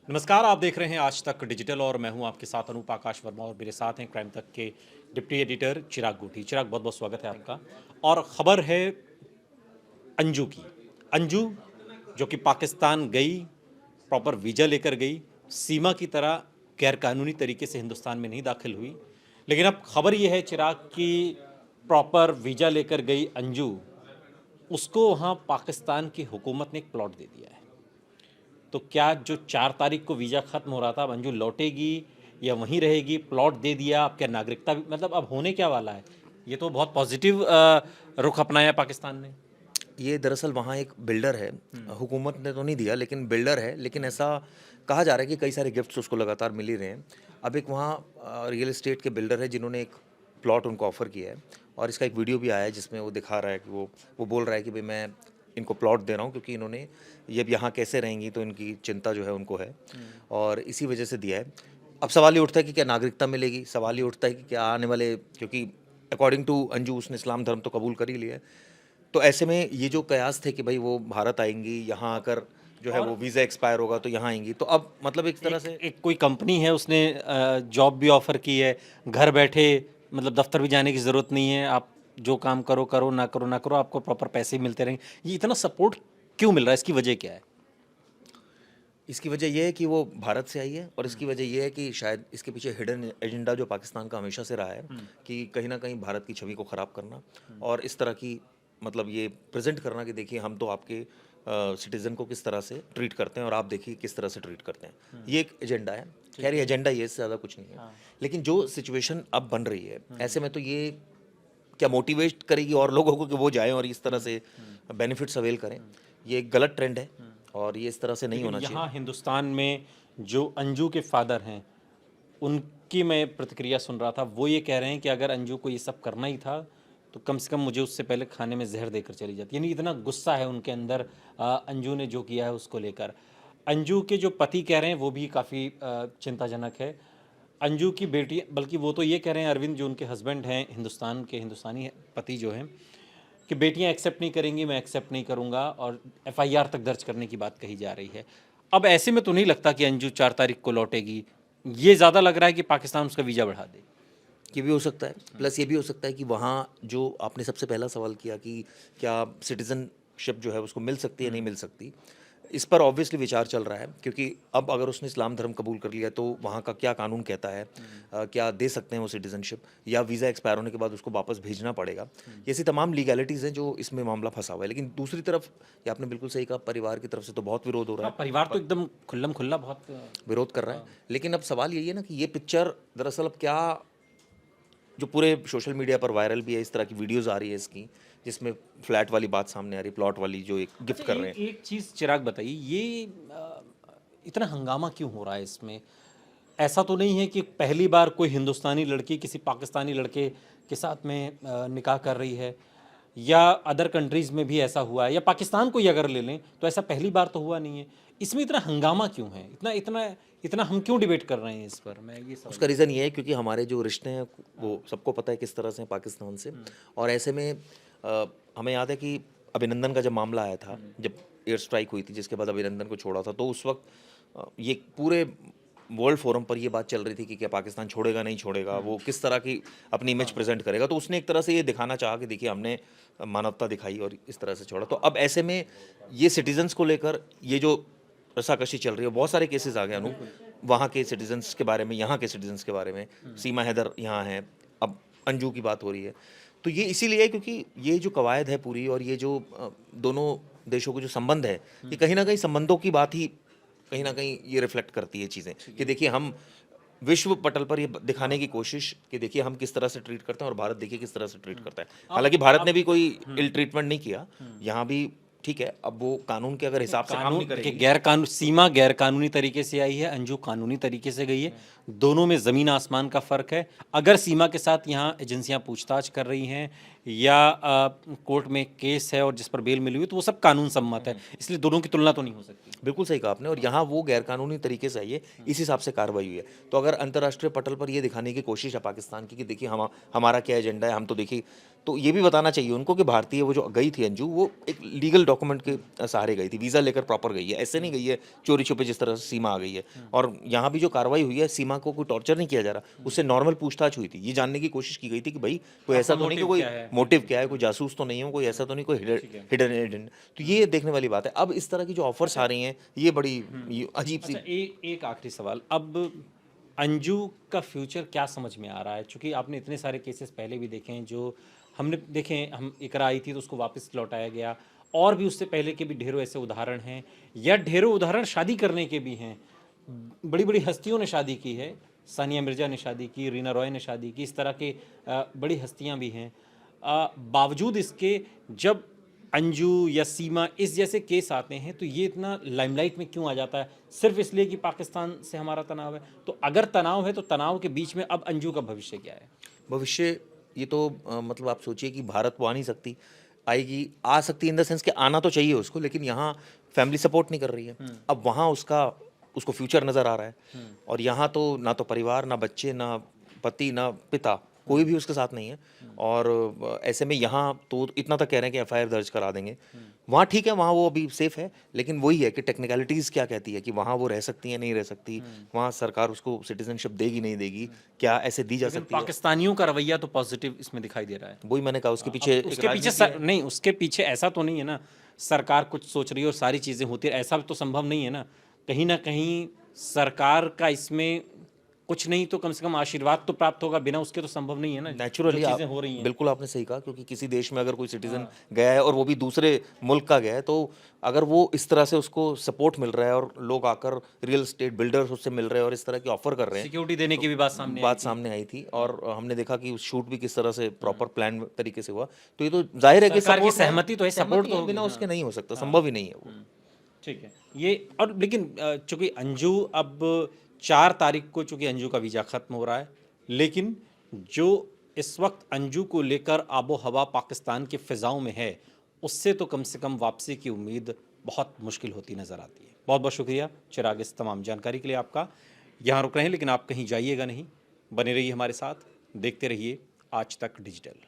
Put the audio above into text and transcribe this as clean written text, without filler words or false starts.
नमस्कार, आप देख रहे हैं आज तक डिजिटल और मैं हूं आपके साथ अनूप आकाश वर्मा और मेरे साथ हैं क्राइम तक के डिप्टी एडिटर चिराग गोठी। चिराग, बहुत बहुत स्वागत है आपका। और ख़बर है अंजू की। अंजू जो कि पाकिस्तान गई, प्रॉपर वीज़ा लेकर गई, सीमा की तरह गैरकानूनी तरीके से हिंदुस्तान में नहीं दाखिल हुई। लेकिन अब खबर ये है चिराग की प्रॉपर वीज़ा लेकर गई अंजू, उसको वहाँ पाकिस्तान की हुकूमत ने एक प्लॉट दे दिया है। तो क्या जो 4 तारीख को वीज़ा ख़त्म हो रहा था, अब अंजू लौटेगी या वहीं रहेगी? प्लॉट दे दिया, अब क्या नागरिकता भी, मतलब अब होने क्या वाला है? ये तो बहुत पॉजिटिव रुख अपनाया पाकिस्तान ने। ये दरअसल वहाँ एक बिल्डर है। हुकूमत ने तो नहीं दिया लेकिन बिल्डर है। लेकिन ऐसा कहा जा रहा है कि कई सारे गिफ्ट्स उसको लगातार मिल ही रहे हैं। अब एक वहाँ रियल एस्टेट के बिल्डर है जिन्होंने एक प्लॉट उनको ऑफ़र किया है और इसका एक वीडियो भी आया है जिसमें वो दिखा रहा है कि वो बोल रहा है कि भाई मैं इनको प्लॉट दे रहा हूँ क्योंकि इन्होंने ये अब यहाँ कैसे रहेंगी तो इनकी चिंता जो है उनको है और इसी वजह से दिया है। अब सवाल ये उठता है कि क्या नागरिकता मिलेगी, सवाल ये उठता है कि क्या आने वाले, क्योंकि अकॉर्डिंग टू अंजू उसने इस्लाम धर्म तो कबूल कर ही लिया है। तो ऐसे में ये जो कयास थे कि भाई वो भारत आएंगी, यहाँ आकर जो है और वो वीज़ा एक्सपायर होगा तो यहाँ आएंगी, तो अब मतलब एक तरह से एक कोई कंपनी है, उसने जॉब भी ऑफ़र की है, घर बैठे, मतलब दफ्तर भी जाने की ज़रूरत नहीं है। आप जो काम करो करो, ना करो ना करो, आपको प्रॉपर पैसे ही मिलते रहेंगे। ये इतना सपोर्ट क्यों मिल रहा है? इसकी वजह क्या है? इसकी वजह ये है कि वो भारत से आई है और इसकी वजह ये है कि शायद इसके पीछे हिडन एजेंडा जो पाकिस्तान का हमेशा से रहा है कि कहीं ना कहीं भारत की छवि को ख़राब करना और इस तरह की, मतलब ये प्रेजेंट करना कि देखिए हम तो आपके सिटीज़न को किस तरह से ट्रीट करते हैं और आप देखिए किस तरह से ट्रीट करते हैं। ये एक एजेंडा है। खैर ये एजेंडा ये इससे ज़्यादा कुछ नहीं है। लेकिन जो सिचुएशन अब बन रही है ऐसे में तो ये क्या मोटिवेट करेगी और लोगों को कि वो जाएं और इस तरह से बेनिफिट्स अवेल करें। ये एक गलत ट्रेंड है और ये इस तरह से नहीं लेकिन होना चाहिए। यहाँ हिंदुस्तान में जो अंजू के फादर हैं, उनकी मैं प्रतिक्रिया सुन रहा था। वो ये कह रहे हैं कि अगर अंजू को ये सब करना ही था तो कम से कम मुझे उससे पहले खाने में जहर देकर चली जाती। यानी इतना गुस्सा है उनके अंदर अंजू ने जो किया है उसको लेकर। अंजू के जो पति कह रहे हैं वो भी काफ़ी चिंताजनक है। अंजू की बेटी, बल्कि वो तो ये कह रहे हैं, अरविंद जो उनके हस्बैंड हैं, हिंदुस्तान के हिंदुस्तानी पति जो हैं, कि बेटियां एक्सेप्ट नहीं करेंगी, मैं एक्सेप्ट नहीं करूंगा, और एफआईआर तक दर्ज करने की बात कही जा रही है। अब ऐसे में तो नहीं लगता कि अंजू 4 तारीख को लौटेगी। ये ज़्यादा लग रहा है कि पाकिस्तान उसका वीज़ा बढ़ा दे। ये भी हो सकता है, प्लस ये भी हो सकता है कि वहाँ जो आपने सबसे पहला सवाल किया कि क्या सिटीज़नशिप जो है उसको मिल सकती है नहीं मिल सकती, इस पर ऑब्वियसली विचार चल रहा है क्योंकि अब अगर उसने इस्लाम धर्म कबूल कर लिया तो वहाँ का क्या कानून कहता है, क्या दे सकते हैं वो सिटीज़नशिप या वीज़ा एक्सपायर होने के बाद उसको वापस भेजना पड़ेगा। ये ऐसी तमाम लीगैलिटीज़ हैं जो इसमें मामला फंसा हुआ है। लेकिन दूसरी तरफ, ये आपने बिल्कुल सही कहा, परिवार की तरफ से तो बहुत विरोध हो रहा हाँ, है, परिवार तो एकदम खुल्लम खुल्ला बहुत विरोध कर रहा है। लेकिन अब सवाल यही है ना कि ये पिक्चर दरअसल अब क्या, जो पूरे सोशल मीडिया पर वायरल भी है, इस तरह की वीडियोस आ रही है इसकी जिसमें फ्लैट वाली बात सामने आ रही है, प्लॉट वाली जो एक गिफ्ट अच्छा, कर रहे हैं। एक चीज़ चिराग बताइए, ये इतना हंगामा क्यों हो रहा है इसमें? ऐसा तो नहीं है कि पहली बार कोई हिंदुस्तानी लड़की किसी पाकिस्तानी लड़के के साथ में निकाह कर रही है, या अदर कंट्रीज़ में भी ऐसा हुआ है, या पाकिस्तान को ही अगर ले लें तो ऐसा पहली बार तो हुआ नहीं है। इसमें इतना हंगामा क्यों है? इतना इतना इतना हम क्यों डिबेट कर रहे हैं इस पर? मैं ये समझ। उसका रीज़न ये है क्योंकि हमारे जो रिश्ते हैं वो सबको पता है किस तरह से हैं पाकिस्तान से। और ऐसे में हमें याद है कि अभिनंदन का जब मामला आया था, जब एयर स्ट्राइक हुई थी जिसके बाद अभिनंदन को छोड़ा था, तो उस वक्त ये पूरे वर्ल्ड फोरम पर ये बात चल रही थी कि क्या पाकिस्तान छोड़ेगा नहीं छोड़ेगा, वो किस तरह की अपनी इमेज प्रेजेंट करेगा। तो उसने एक तरह से ये दिखाना चाहा कि देखिए हमने मानवता दिखाई और इस तरह से छोड़ा। तो अब ऐसे में ये सिटीजन्स को लेकर ये जो रसाकशी चल रही है, बहुत सारे केसेस आ गए अनूप, वहाँ के सिटीजन्स के बारे में, यहाँ के सिटीजन्स के बारे में। सीमा हैदर यहाँ है, अब अंजू की बात हो रही है। तो ये इसीलिए है क्योंकि ये जो कवायद है पूरी और ये जो दोनों देशों के जो संबंध है, ये कहीं ना कहीं संबंधों की बात ही कहीं ना कहीं ये रिफ्लेक्ट करती है चीज़ें कि देखिए हम विश्व पटल पर ये दिखाने की कोशिश कि देखिए हम किस तरह से ट्रीट करते हैं और भारत देखिए किस तरह से ट्रीट करता है। हालांकि भारत ने भी कोई इल ट्रीटमेंट नहीं किया यहाँ भी, ठीक है। अब वो कानून के अगर हिसाब से काम नहीं कानून के करेगी। गैर कानून, सीमा गैर कानूनी तरीके से आई है, अंजू कानूनी तरीके से गई है। दोनों में ज़मीन आसमान का फ़र्क है। अगर सीमा के साथ यहाँ एजेंसियाँ पूछताछ कर रही हैं या कोर्ट में केस है और जिस पर बेल मिली हुई तो वो सब कानून सम्मत है, इसलिए दोनों की तुलना तो नहीं हो सकती। बिल्कुल सही कहा आपने। और यहाँ वो गैरकानूनी तरीके से आई है, इस हिसाब से कार्रवाई हुई है। तो अगर अंतर्राष्ट्रीय पटल पर ये दिखाने की कोशिश है पाकिस्तान की कि देखिए हमारा क्या एजेंडा है, हम तो देखिए, तो ये भी बताना चाहिए उनको कि भारतीय वो जो गई थी अंजू, वो एक लीगल डॉक्यूमेंट के सहारे गई थी, वीज़ा लेकर प्रॉपर गई है, ऐसे नहीं गई है चोरी छुपे जिस तरह से सीमा आ गई है। और यहाँ भी जो कार्रवाई हुई है, सीमा को कोई टॉर्चर नहीं किया जा रहा, उससे नॉर्मल पूछताछ हुई थी, ये जानने की कोशिश की गई थी कि भाई कोई ऐसा तो नहीं कि मोटिव कोई क्या है? मोटिव क्या है, कोई जासूस तो नहीं है, कोई ऐसा तो नहीं, कोई हिडन एजेंडा। तो ये देखने वाली बात है। अब इस तरह की जो ऑफर्स आ रही हैं, ये बड़ी ये अजीब सी। अच्छा, एक आखिरी सवाल, अब अंजू का फ्यूचर क्या समझ में आ रहा है? क्योंकि आपने इतने सारे केसेस पहले भी देखे हैं, जो हमने देखे हैं, हम इकरा आई थी तो उसको वापस लौटाया गया, और भी उससे पहले के भी ढेरों ऐसे उदाहरण हैं, या ढेरों उदाहरण शादी करने के भी हैं। बड़ी बड़ी हस्तियों ने शादी की है, सानिया मिर्जा ने शादी की, रीना रॉय ने शादी की, इस तरह के बड़ी हस्तियां भी हैं। बावजूद इसके जब अंजू या सीमा इस जैसे केस आते हैं तो ये इतना लाइमलाइट में क्यों आ जाता है? सिर्फ इसलिए कि पाकिस्तान से हमारा तनाव है? तो अगर तनाव है तो तनाव के बीच में अब अंजू का भविष्य क्या है? भविष्य, ये तो मतलब आप सोचिए कि भारत वो आ नहीं सकती, आएगी, आ सकती इन द सेंस कि आना तो चाहिए उसको, लेकिन यहाँ फैमिली सपोर्ट नहीं कर रही है। अब वहाँ उसको फ्यूचर नज़र आ रहा है, और यहाँ तो ना तो परिवार, ना बच्चे, ना पति, ना पिता, कोई भी उसके साथ नहीं है। और ऐसे में यहाँ तो इतना तक कह रहे हैं कि एफआईआर दर्ज करा देंगे। वहाँ ठीक है, वहाँ वो अभी सेफ है, लेकिन वही है कि टेक्निकलिटीज़ क्या कहती है कि वहाँ वो रह सकती है, नहीं रह सकती, वहाँ सरकार उसको सिटीजनशिप देगी, नहीं देगी, क्या ऐसे दी जा लेकिन सकती है। पाकिस्तानियों का रवैया तो पॉजिटिव इसमें दिखाई दे रहा है। वही मैंने कहा, उसके पीछे अब एक उसके पीछे राजनीति है। नहीं, उसके पीछे ऐसा तो नहीं है ना, सरकार कुछ सोच रही है और सारी चीज़ें होती है, ऐसा तो संभव नहीं है ना। कहीं ना कहीं सरकार का इसमें कुछ नहीं तो कम से कम आशीर्वाद तो प्राप्त होगा, बिना उसके तो संभव नहीं है ना, नेचुरली जो आप, चीज़ें हो रही हैं। बिल्कुल आपने सही कहा, क्योंकि किसी देश में अगर कोई सिटीजन गया है और वो भी दूसरे मुल्क का गया है, तो अगर वो इस तरह से उसको सपोर्ट मिल रहा है और लोग आकर रियल एस्टेट बिल्डर्स उससे मिल रहे हैं और इस तरह की ऑफर कर रहे हैं, सिक्योरिटी देने की भी बात सामने आई थी। आई थी। और हमने देखा कि शूट भी किस तरह से प्रॉपर प्लान तरीके से हुआ। तो ये तो जाहिर है कि सरकार की सपोर्ट है, सहमति तो है, सपोर्ट तो होगी, बिना हाँ। उसके नहीं हो सकता, संभव ही नहीं है वो। ठीक है, ये और लेकिन चूंकि अंजू अब 4 तारीख को चूंकि अंजू का वीज़ा ख़त्म हो रहा है, लेकिन जो इस वक्त अंजू को लेकर आबो हवा पाकिस्तान की फ़िज़ाओं में है, उससे तो कम से कम वापसी की उम्मीद बहुत मुश्किल होती नज़र आती है। बहुत बहुत शुक्रिया चिराग, इस तमाम जानकारी के लिए आपका। यहाँ रुक रहे हैं, लेकिन आप कहीं जाइएगा नहीं, बने रहिए हमारे साथ, देखते रहिए आज तक डिजिटल।